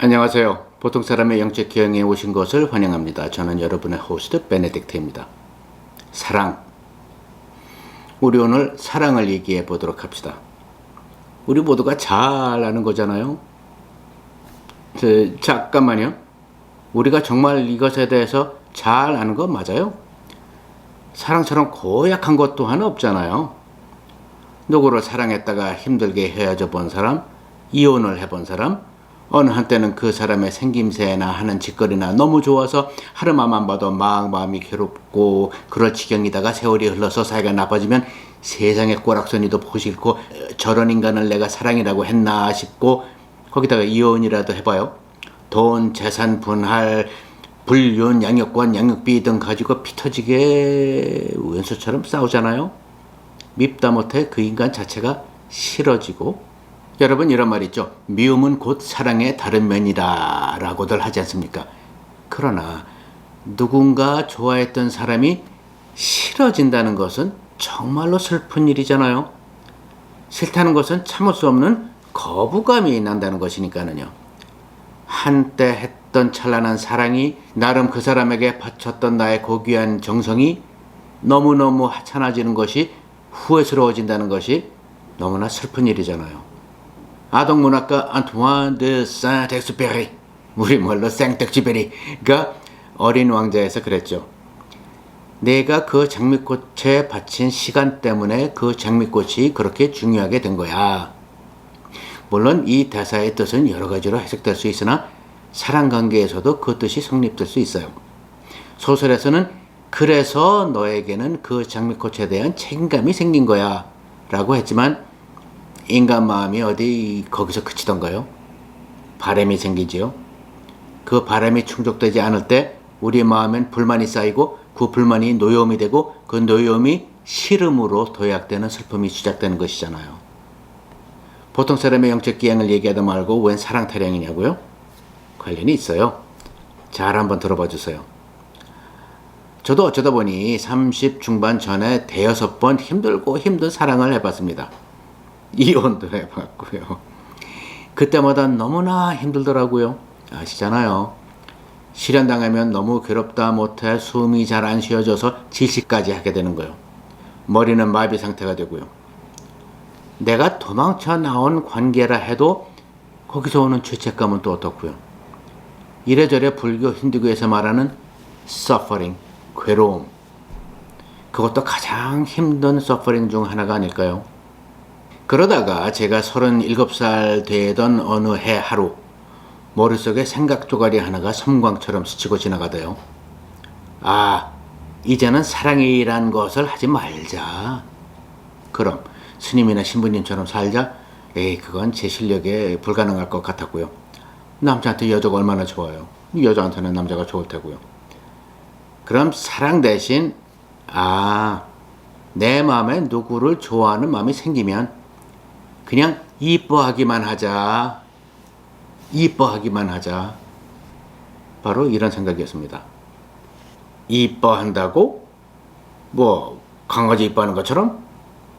안녕하세요. 보통 사람의 영적 기형에 오신 것을 환영합니다. 저는 여러분의 호스트 베네딕트입니다. 사랑. 우리 오늘 사랑을 얘기해 보도록 합시다. 우리 모두가 잘 아는 거잖아요. 잠깐만요. 우리가 정말 이것에 대해서 잘 아는 거 맞아요? 사랑처럼 고약한 것 또한 없잖아요. 누구를 사랑했다가 힘들게 헤어져 본 사람, 이혼을 해본 사람, 어느 한때는 그 사람의 생김새나 하는 짓거리나 너무 좋아서 하루만 봐도 마음이 괴롭고 그럴 지경이다가 세월이 흘러서 사이가 나빠지면 세상의 꼬락서니도 보고 싫고 저런 인간을 내가 사랑이라고 했나 싶고 거기다가 이혼이라도 해봐요. 돈, 재산 분할, 불륜, 양육권, 양육비 등 가지고 피 터지게 왼수처럼 싸우잖아요. 밉다 못해 그 인간 자체가 싫어지고 여러분 이런 말 있죠. 미움은 곧 사랑의 다른 면이다 라고들 하지 않습니까? 그러나 누군가 좋아했던 사람이 싫어진다는 것은 정말로 슬픈 일이잖아요. 싫다는 것은 참을 수 없는 거부감이 난다는 것이니까는요. 한때 했던 찬란한 사랑이 나름 그 사람에게 바쳤던 나의 고귀한 정성이 너무너무 하찮아지는 것이 후회스러워진다는 것이 너무나 슬픈 일이잖아요. 아동문학가 안투안 드 생텍쥐페리, 우리말로 생텍쥐페리가 어린 왕자에서 그랬죠. 내가 그 장미꽃에 바친 시간 때문에 그 장미꽃이 그렇게 중요하게 된 거야. 물론 이 대사의 뜻은 여러 가지로 해석될 수 있으나 사랑관계에서도 그 뜻이 성립될 수 있어요. 소설에서는 그래서 너에게는 그 장미꽃에 대한 책임감이 생긴 거야 라고 했지만 인간 마음이 어디 거기서 그치던가요? 바람이 생기지요. 그 바람이 충족되지 않을 때 우리 마음엔 불만이 쌓이고 그 불만이 노여움이 되고 그 노여움이 싫음으로 도약되는 슬픔이 시작되는 것이잖아요. 보통 사람의 영적 기양을 얘기하다 말고 웬 사랑 타령이냐고요? 관련이 있어요. 잘 한번 들어봐 주세요. 저도 어쩌다 보니 30 중반 전에 대여섯 번 힘들고 힘든 사랑을 해봤습니다. 이혼도 해봤고요. 그때마다 너무나 힘들더라고요. 아시잖아요. 실현당하면 너무 괴롭다 못해 숨이 잘 안 쉬어져서 질식까지 하게 되는 거예요. 머리는 마비 상태가 되고요. 내가 도망쳐 나온 관계라 해도 거기서 오는 죄책감은 또 어떻고요. 이래저래 불교 힌두교에서 말하는 suffering, 괴로움. 그것도 가장 힘든 suffering 중 하나가 아닐까요? 그러다가 제가 37살 되던 어느 해 하루 머릿속에 생각 조가리 하나가 섬광처럼 스치고 지나가대요. 아, 이제는 사랑이란 것을 하지 말자. 그럼 스님이나 신부님처럼 살자? 에이, 그건 제 실력에 불가능할 것 같았고요. 남자한테 여자가 얼마나 좋아요. 여자한테는 남자가 좋을 테고요. 그럼 사랑 대신 내 마음에 누구를 좋아하는 마음이 생기면 그냥 이뻐하기만 하자. 바로 이런 생각이었습니다. 이뻐한다고? 뭐 강아지 이뻐하는 것처럼?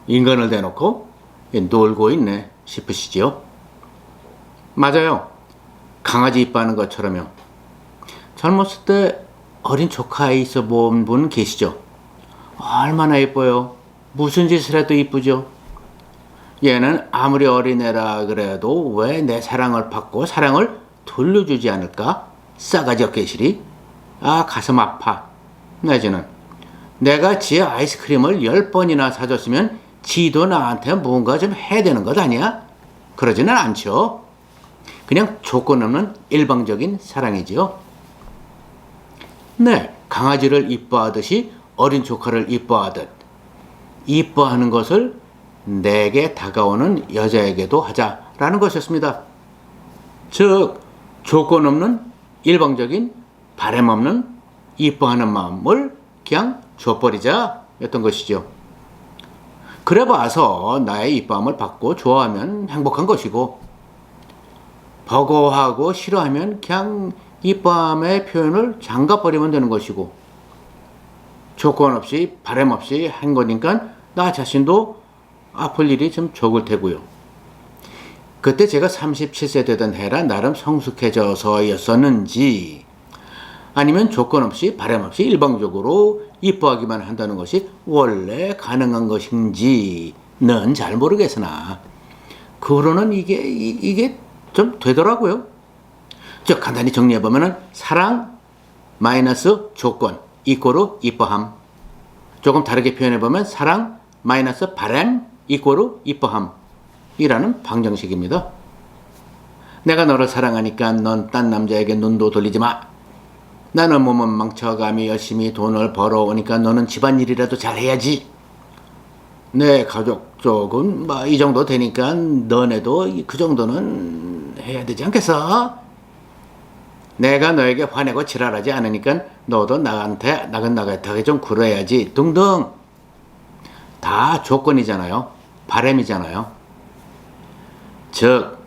인간을 대놓고 놀고 있네 싶으시지요? 맞아요. 강아지 이뻐하는 것처럼요. 젊었을 때 어린 조카 있어 본 분 계시죠? 얼마나 이뻐요. 무슨 짓을 해도 이쁘죠? 얘는 아무리 어린애라 그래도 왜 내 사랑을 받고 사랑을 돌려주지 않을까? 싸가지 없게 시리. 가슴 아파. 내지는 내가 지 아이스크림을 10번이나 사줬으면 지도 나한테 뭔가 좀 해야 되는 것 아니야? 그러지는 않죠. 그냥 조건 없는 일방적인 사랑이지요. 네, 강아지를 이뻐하듯이 어린 조카를 이뻐하듯 이뻐하는 것을 내게 다가오는 여자에게도 하자라는 것이었습니다. 즉 조건 없는 일방적인 바람 없는 이뻐하는 마음을 그냥 줘버리자 였던 것이죠. 그래 봐서 나의 이뻐함을 받고 좋아하면 행복한 것이고 버거워하고 싫어하면 그냥 이뻐함의 표현을 잠가버리면 되는 것이고 조건 없이 바람 없이 한 거니까 나 자신도 아플 일이 좀 적을 테고요. 그때 제가 37세 되던 해라 나름 성숙해져서였었는지 아니면 조건 없이 바람 없이 일방적으로 이뻐하기만 한다는 것이 원래 가능한 것인지는 잘 모르겠으나 그 후로는 이게 좀 되더라고요. 즉 간단히 정리해보면 사랑 마이너스 조건 이꼬르 이뻐함. 조금 다르게 표현해보면 사랑 마이너스 바람 이꼬르 이뻐함이라는 방정식입니다. 내가 너를 사랑하니까 넌 딴 남자에게 눈도 돌리지 마. 나는 몸은 망쳐가며 열심히 돈을 벌어오니까 너는 집안일이라도 잘해야지. 내 가족 쪽은 뭐 이 정도 되니까 너네도 그 정도는 해야 되지 않겠어? 내가 너에게 화내고 지랄하지 않으니까 너도 나한테 나긋나긋하게 좀 굴어야지 등등. 다 조건이잖아요. 바람이잖아요. 즉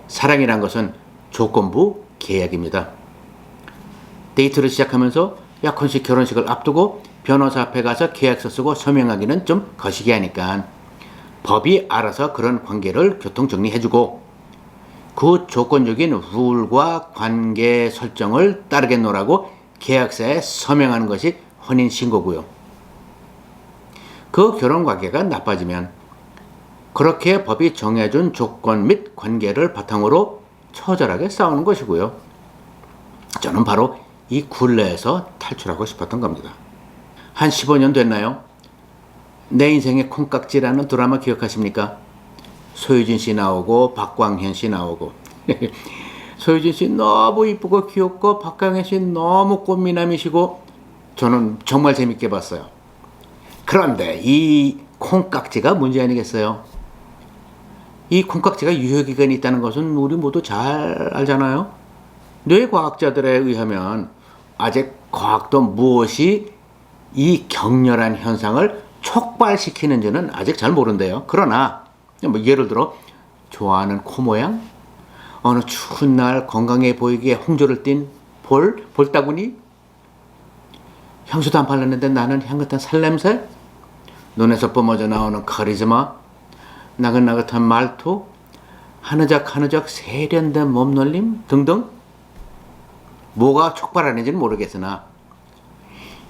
사랑이란 것은 조건부 계약입니다. 데이트를 시작하면서 약혼식 결혼식을 앞두고 변호사 앞에 가서 계약서 쓰고 서명하기는 좀 거시기 하니까 법이 알아서 그런 관계를 교통정리해주고 그 조건적인 룰과 관계 설정을 따르겠노라고 계약서에 서명하는 것이 혼인신고고요. 그 결혼관계가 나빠지면 그렇게 법이 정해준 조건 및 관계를 바탕으로 처절하게 싸우는 것이고요. 저는 바로 이 굴레에서 탈출하고 싶었던 겁니다. 한 15년 됐나요? 내 인생의 콩깍지라는 드라마 기억하십니까? 소유진 씨 나오고 박광현 씨 나오고 소유진 씨 너무 이쁘고 귀엽고 박광현 씨 너무 꽃미남이시고 저는 정말 재밌게 봤어요. 그런데 이 콩깍지가 문제 아니겠어요? 이 콩깍지가 유효기간이 있다는 것은 우리 모두 잘 알잖아요. 뇌과학자들에 의하면 아직 과학도 무엇이 이 격렬한 현상을 촉발시키는지는 아직 잘 모른대요. 그러나 뭐 예를 들어 좋아하는 코 모양, 어느 추운 날 건강해 보이기에 홍조를 띤 볼따구니, 향수도 안 발랐는데 나는 향긋한 살냄새, 눈에서 뿜어져 나오는 카리스마, 나긋나긋한 말투, 하느적 세련된 몸놀림 등등. 뭐가 촉발하는지는 모르겠으나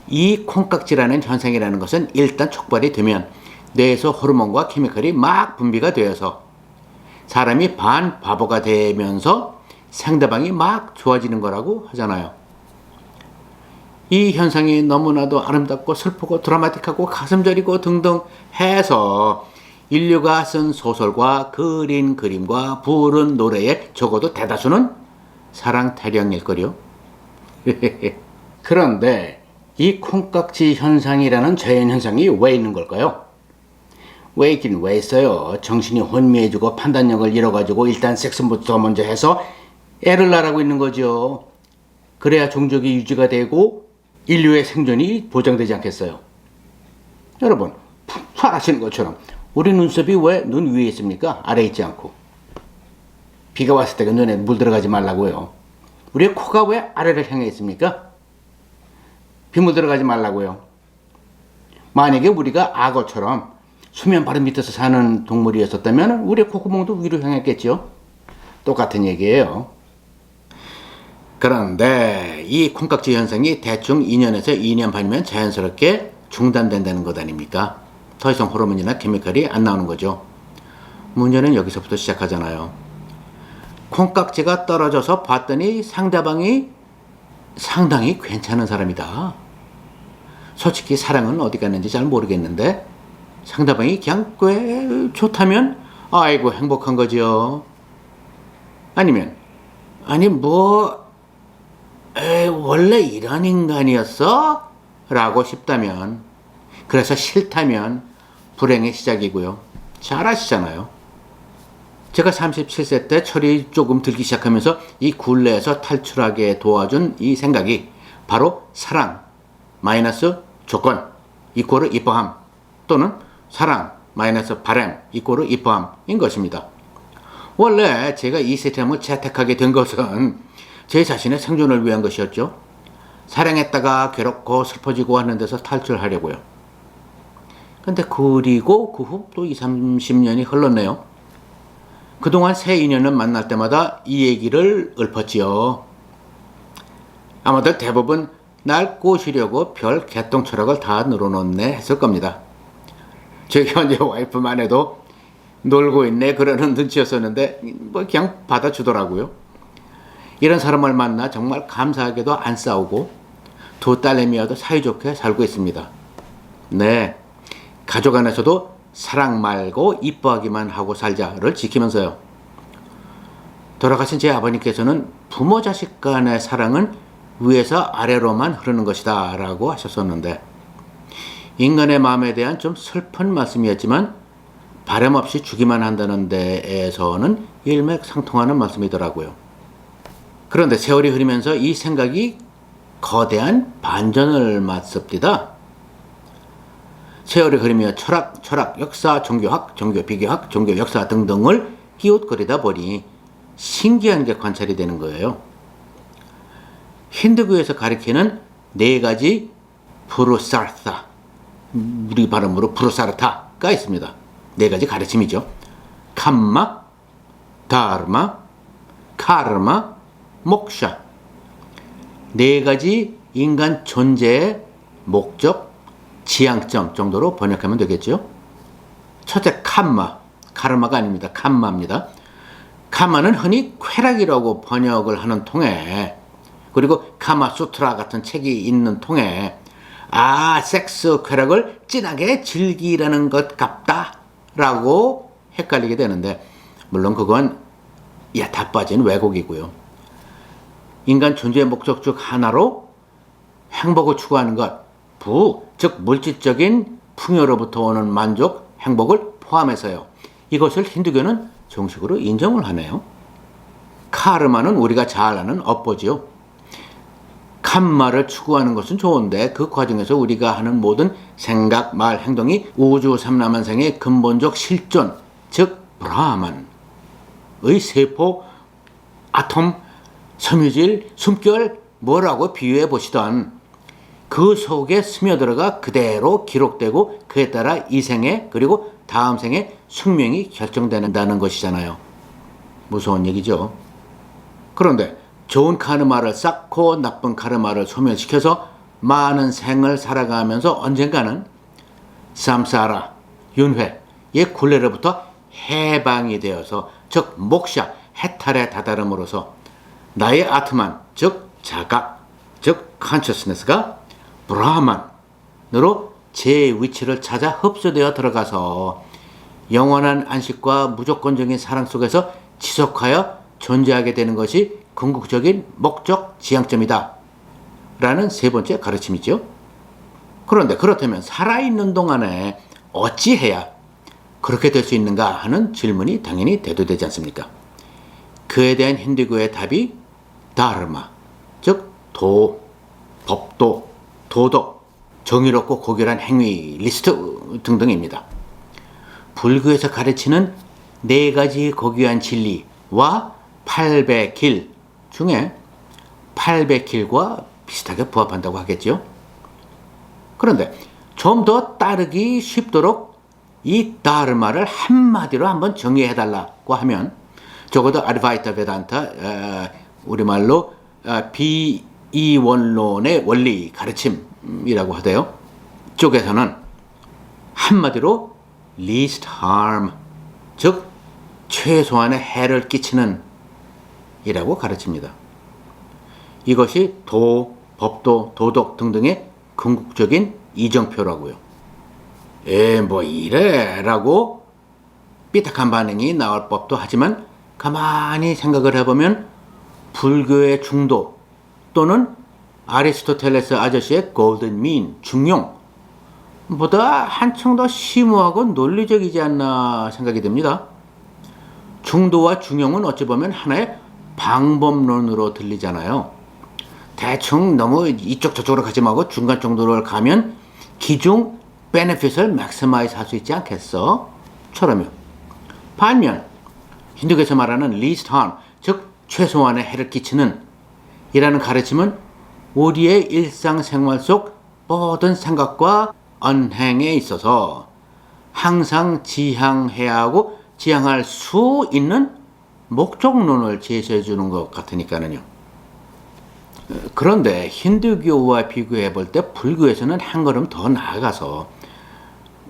이 콩깍지라는 현상이라는 것은 일단 촉발이 되면 뇌에서 호르몬과 케미컬이 막 분비가 되어서 사람이 반 바보가 되면서 상대방이 막 좋아지는 거라고 하잖아요. 이 현상이 너무나도 아름답고 슬프고 드라마틱하고 가슴 저리고 등등 해서 인류가 쓴 소설과 그린 그림과 부른 노래의 적어도 대다수는 사랑 타령일걸요. 그런데 이 콩깍지 현상이라는 자연현상이 왜 있는 걸까요? 왜 있긴 왜 있어요. 정신이 혼미해지고 판단력을 잃어가지고 일단 섹스부터 먼저 해서 애를 낳으라고 있는 거죠. 그래야 종족이 유지가 되고 인류의 생존이 보장되지 않겠어요. 여러분 잘 아시는 것처럼 우리 눈썹이 왜 눈 위에 있습니까? 아래에 있지 않고. 비가 왔을 때 눈에 물 들어가지 말라고요. 우리의 코가 왜 아래를 향해 있습니까? 빗물 들어가지 말라고요. 만약에 우리가 악어처럼 수면 바로 밑에서 사는 동물이었었다면 우리의 콧구멍도 위로 향했겠죠. 똑같은 얘기예요. 그런데 이 콩깍지 현상이 대충 2년에서 2년 반이면 자연스럽게 중단된다는 것 아닙니까? 더 이상 호르몬이나 케미컬이 안 나오는 거죠. 문제는 여기서부터 시작하잖아요. 콩깍지가 떨어져서 봤더니 상대방이 상당히 괜찮은 사람이다. 솔직히 사랑은 어디 갔는지 잘 모르겠는데 상대방이 그냥 꽤 좋다면 아이고 행복한 거죠. 아니면 원래 이런 인간이었어? 라고 싶다면, 그래서 싫다면 불행의 시작이고요. 잘 아시잖아요. 제가 37세 때 철이 조금 들기 시작하면서 이 굴레에서 탈출하게 도와준 이 생각이 바로 사랑 마이너스 조건 이꼬르 이뻐함 또는 사랑 마이너스 바람 이꼬르 이뻐함인 것입니다. 원래 제가 이 시스템을 채택하게 된 것은 제 자신의 생존을 위한 것이었죠. 사랑했다가 괴롭고 슬퍼지고 하는 데서 탈출하려고요. 근데 그리고 그 후 또 20, 30년이 흘렀네요. 그동안 새 인연을 만날 때마다 이 얘기를 읊었지요. 아마도 대부분 날 꼬시려고 별 개똥 철학을 다 늘어놓네 했을 겁니다. 저희 현재 와이프만 해도 놀고 있네 그러는 눈치였었는데 뭐 그냥 받아주더라고요. 이런 사람을 만나 정말 감사하게도 안 싸우고 두 딸내미와도 사이좋게 살고 있습니다. 네, 가족 안에서도 사랑 말고 이뻐하기만 하고 살자를 지키면서요. 돌아가신 제 아버님께서는 부모 자식 간의 사랑은 위에서 아래로만 흐르는 것이다 라고 하셨었는데, 인간의 마음에 대한 좀 슬픈 말씀이었지만 바람 없이 주기만 한다는 데에서는 일맥상통하는 말씀이더라고요. 그런데 세월이 흐르면서 이 생각이 거대한 반전을 맞습니다. 세월이 흐르며 철학, 역사, 종교학, 종교 비교학, 종교 역사 등등을 끼웃거리다 보니 신기한 게 관찰이 되는 거예요. 힌두교에서 가리키는 네 가지 푸루사르타, 우리 발음으로 푸루사르타가 있습니다. 네 가지 가르침이죠. 캄마, 다르마, 카르마, 목샤. 네 가지 인간 존재의 목적, 지향점 정도로 번역하면 되겠죠. 첫째, 캄마. 카르마가 아닙니다. 캄마입니다. 캄마는 흔히 쾌락이라고 번역을 하는 통에, 그리고 카마수트라 같은 책이 있는 통에 섹스 쾌락을 진하게 즐기라는 것 같다 라고 헷갈리게 되는데, 물론 그건 다 빠진 왜곡이고요. 인간 존재의 목적 중 하나로 행복을 추구하는 것, 즉 물질적인 풍요로부터 오는 만족, 행복을 포함해서요. 이것을 힌두교는 정식으로 인정을 하네요. 카르마는 우리가 잘 아는 업보지요. 캄마를 추구하는 것은 좋은데 그 과정에서 우리가 하는 모든 생각, 말, 행동이 우주 삼라만생의 근본적 실존, 즉 브라만의 세포, 아톰, 섬유질, 숨결 뭐라고 비유해 보시던 그 속에 스며들어가 그대로 기록되고 그에 따라 이 생에 그리고 다음 생에 숙명이 결정된다는 것이잖아요. 무서운 얘기죠. 그런데 좋은 카르마를 쌓고 나쁜 카르마를 소멸시켜서 많은 생을 살아가면서 언젠가는 삼사라, 윤회의 굴레로부터 해방이 되어서, 즉 목샤, 해탈에 다다름으로써 나의 아트만, 즉 자각, 즉 consciousness가 브라만으로 제 위치를 찾아 흡수되어 들어가서 영원한 안식과 무조건적인 사랑 속에서 지속하여 존재하게 되는 것이 궁극적인 목적 지향점이다 라는 세 번째 가르침이죠. 그런데 그렇다면 살아있는 동안에 어찌해야 그렇게 될 수 있는가 하는 질문이 당연히 대두되지 않습니까? 그에 대한 힌두교의 답이 다르마, 즉 도, 법도, 도덕, 정의롭고 고결한 행위 리스트 등등입니다. 불교에서 가르치는 네 가지 고귀한 진리와 800길 중에 800길과 비슷하게 부합한다고 하겠죠. 그런데 좀 더 따르기 쉽도록 이 다르마를 한마디로 한번 정리해달라고 하면, 적어도 아드바이타 베단타, 우리말로 비이원론의 원리 가르침이라고 하대요. 쪽에서는 한마디로 least harm, 즉 최소한의 해를 끼치는 이라고 가르칩니다. 이것이 도, 법도, 도덕 등등의 궁극적인 이정표라고요. 뭐 이래 라고 삐딱한 반응이 나올 법도 하지만 가만히 생각을 해보면 불교의 중도 또는 아리스토텔레스 아저씨의 골든 민, 중용 보다 한층 더 심오하고 논리적이지 않나 생각이 듭니다. 중도와 중용은 어찌 보면 하나의 방법론으로 들리잖아요. 대충 너무 이쪽 저쪽으로 가지 말고 중간 정도를 가면 기중 베네핏을 맥시마이즈 할 수 있지 않겠어? 처럼요. 반면 힌두교에서 말하는 least harm, 즉 최소한의 해를 끼치는 이라는 가르침은 우리의 일상생활 속 모든 생각과 언행에 있어서 항상 지향해야 하고 지향할 수 있는 목적론을 제시해 주는 것 같으니까는요. 그런데 힌두교와 비교해 볼 때 불교에서는 한 걸음 더 나아가서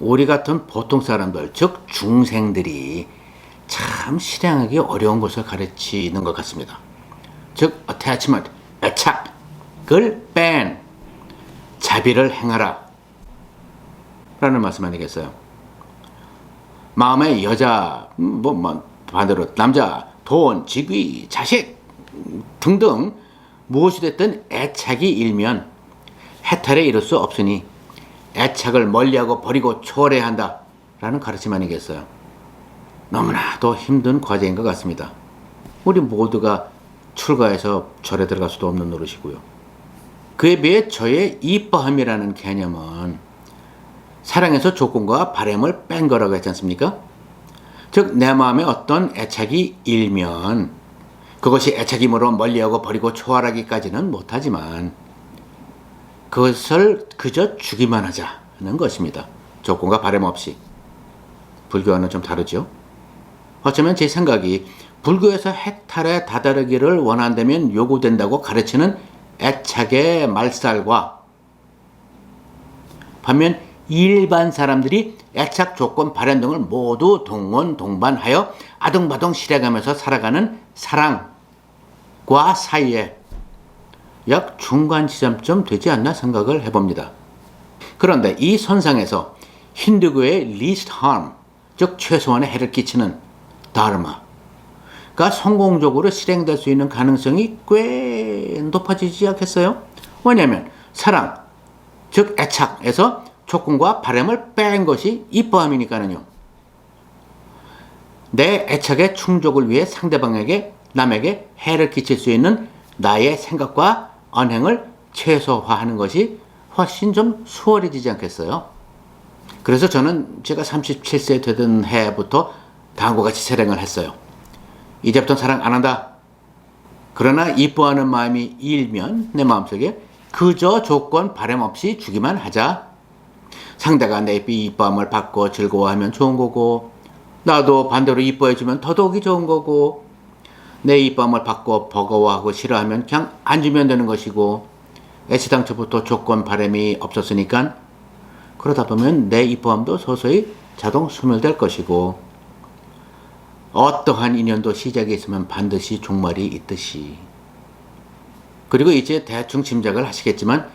우리 같은 보통 사람들, 즉 중생들이 참 실행하기 어려운 것을 가르치는 것 같습니다. 즉 attachment, 애착을 뺀 자비를 행하라 라는 말씀 아니겠어요? 마음의 여자, 반대로 남자, 돈, 직위, 자식 등등 무엇이 됐든 애착이 일면 해탈에 이를 수 없으니 애착을 멀리하고 버리고 초월해야 한다 라는 가르침 아니겠어요? 너무나도 힘든 과제인 것 같습니다. 우리 모두가 출가해서 절에 들어갈 수도 없는 노릇이고요. 그에 비해 저의 이뻐함이라는 개념은 사랑에서 조건과 바램을 뺀 거라고 했지 않습니까? 즉 내 마음에 어떤 애착이 일면 그것이 애착이므로 멀리하고 버리고 초월하기까지는 못하지만 그것을 그저 주기만 하자는 것입니다. 조건과 바램 없이. 불교와는 좀 다르죠. 어쩌면 제 생각이 불교에서 해탈에 다다르기를 원한다면 요구된다고 가르치는 애착의 말살과 반면 일반 사람들이 애착 조건 발현 등을 모두 동반하여 아등바등 실행하면서 살아가는 사랑과 사이에 약 중간 지점쯤 되지 않나 생각을 해봅니다. 그런데 이 선상에서 힌두교의 least harm, 즉 최소한의 해를 끼치는 다르마가 성공적으로 실행될 수 있는 가능성이 꽤 높아지지 않겠어요? 왜냐하면 사랑, 즉 애착에서 조건과 바램을 뺀 것이 이뻐함이니까는요. 내 애착의 충족을 위해 상대방에게 남에게 해를 끼칠 수 있는 나의 생각과 언행을 최소화하는 것이 훨씬 좀 수월해지지 않겠어요? 그래서 저는 제가 37세 되던 해부터 다음과 같이 실행을 했어요. 이제부터 사랑 안 한다. 그러나 이뻐하는 마음이 일면 내 마음속에 그저 조건 바램 없이 주기만 하자. 상대가 내 이뻐함을 받고 즐거워하면 좋은 거고 나도 반대로 이뻐해주면 더더욱이 좋은 거고 내 이뻐함을 받고 버거워하고 싫어하면 그냥 안 주면 되는 것이고 애시당초부터 조건 바램이 없었으니까 그러다 보면 내 이뻐함도 서서히 자동 소멸될 것이고 어떠한 인연도 시작이 있으면 반드시 종말이 있듯이. 그리고 이제 대충 짐작을 하시겠지만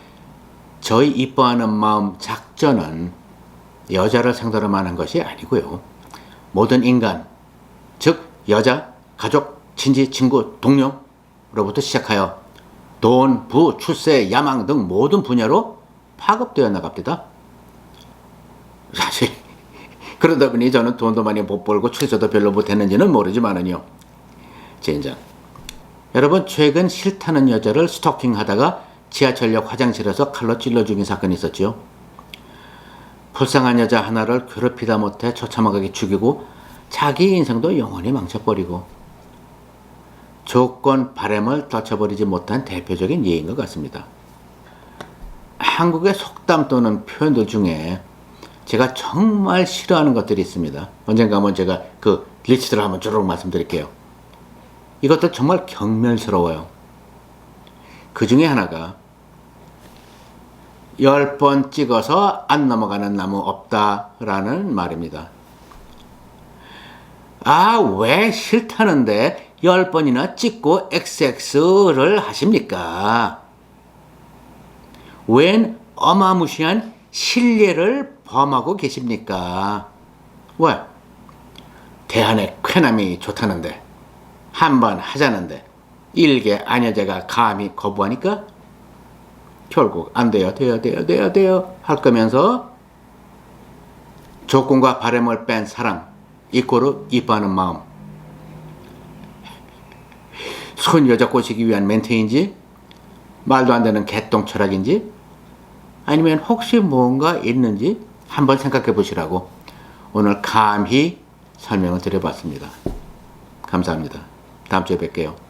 저희 이뻐하는 마음 작전은 여자를 상대로만 한 것이 아니고요. 모든 인간, 즉 여자, 가족, 친지, 친구, 동료로부터 시작하여 돈, 부, 출세, 야망 등 모든 분야로 파급되어 나갑니다. 사실 그러다 보니 저는 돈도 많이 못 벌고 출세도 별로 못했는지는 모르지만은요. 젠장. 여러분 최근 싫다는 여자를 스토킹하다가 지하철역 화장실에서 칼로 찔러 죽인 사건이 있었죠. 불쌍한 여자 하나를 괴롭히다 못해 처참하게 죽이고 자기 인생도 영원히 망쳐버리고 조건 바램을 떨쳐버리지 못한 대표적인 예인 것 같습니다. 한국의 속담 또는 표현들 중에 제가 정말 싫어하는 것들이 있습니다. 언젠가 한번 제가 그 리스트를 한번 쭉 말씀드릴게요. 이것도 정말 경멸스러워요. 그 중에 하나가 10번 찍어서 안 넘어가는 나무 없다라는 말입니다. 아, 왜 싫다는데 10번이나 찍고 XX를 하십니까? 웬 어마무시한 신뢰를 범하고 계십니까? 왜? 대한의 쾌남이 좋다는데 한번 하자는데 일개 아녀제가 감히 거부하니까 결국 안 돼요 할 거면서 조건과 바램을 뺀 사랑 이꼬르 이뻐하는 마음 손 여자 꼬시기 위한 멘트인지 말도 안 되는 개똥 철학인지 아니면 혹시 뭔가 있는지 한번 생각해 보시라고 오늘 감히 설명을 드려봤습니다. 감사합니다. 다음 주에 뵐게요.